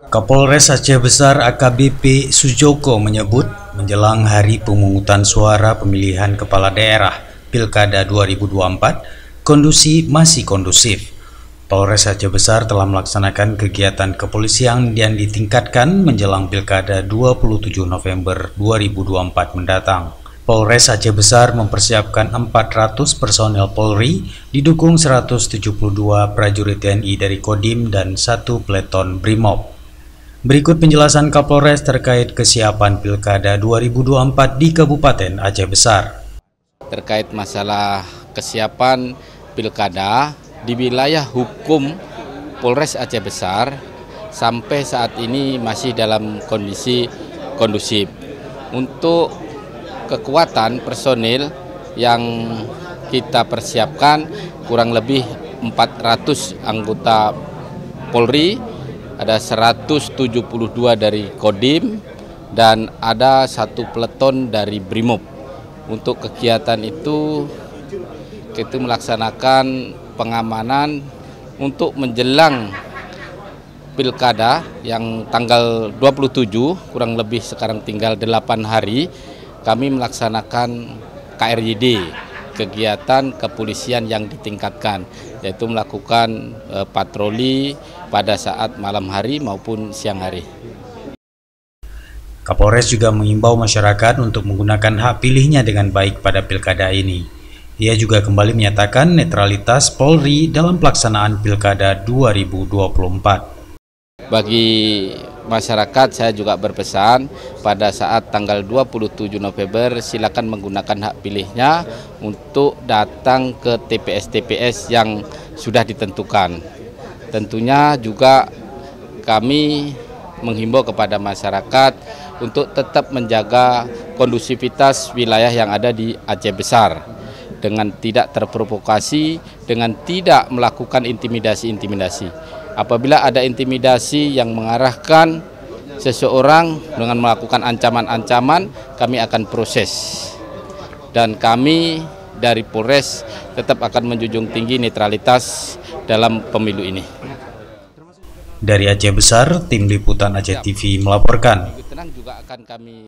Kapolres Aceh Besar AKBP Sujoko menyebut menjelang hari pemungutan suara pemilihan kepala daerah Pilkada 2024, kondisi masih kondusif. Polres Aceh Besar telah melaksanakan kegiatan kepolisian yang ditingkatkan menjelang Pilkada 27 November 2024 mendatang. Polres Aceh Besar mempersiapkan 400 personel Polri, didukung 172 prajurit TNI dari Kodim dan 1 peleton Brimob. Berikut penjelasan Kapolres terkait kesiapan Pilkada 2024 di Kabupaten Aceh Besar. Terkait masalah kesiapan Pilkada di wilayah hukum Polres Aceh Besar sampai saat ini masih dalam kondisi kondusif. Untuk kekuatan personil yang kita persiapkan kurang lebih 400 anggota Polri, ada 172 dari Kodim dan ada 1 peleton dari Brimob. Untuk kegiatan itu kita melaksanakan pengamanan untuk menjelang Pilkada yang tanggal 27, kurang lebih sekarang tinggal 8 hari, kami melaksanakan KRYD, kegiatan kepolisian yang ditingkatkan, yaitu melakukan patroli pada saat malam hari maupun siang hari. Kapolres juga mengimbau masyarakat untuk menggunakan hak pilihnya dengan baik pada pilkada ini. Ia juga kembali menyatakan netralitas Polri dalam pelaksanaan Pilkada 2024. Bagi masyarakat saya juga berpesan pada saat tanggal 27 November silakan menggunakan hak pilihnya untuk datang ke TPS-TPS yang sudah ditentukan. Tentunya juga kami menghimbau kepada masyarakat untuk tetap menjaga kondusivitas wilayah yang ada di Aceh Besar dengan tidak terprovokasi, dengan tidak melakukan intimidasi-intimidasi. Apabila ada intimidasi yang mengarahkan seseorang dengan melakukan ancaman-ancaman, kami akan proses. Dan kami dari Polres tetap akan menjunjung tinggi netralitas dalam pemilu ini. Dari Aceh Besar, Tim Liputan Aceh TV melaporkan.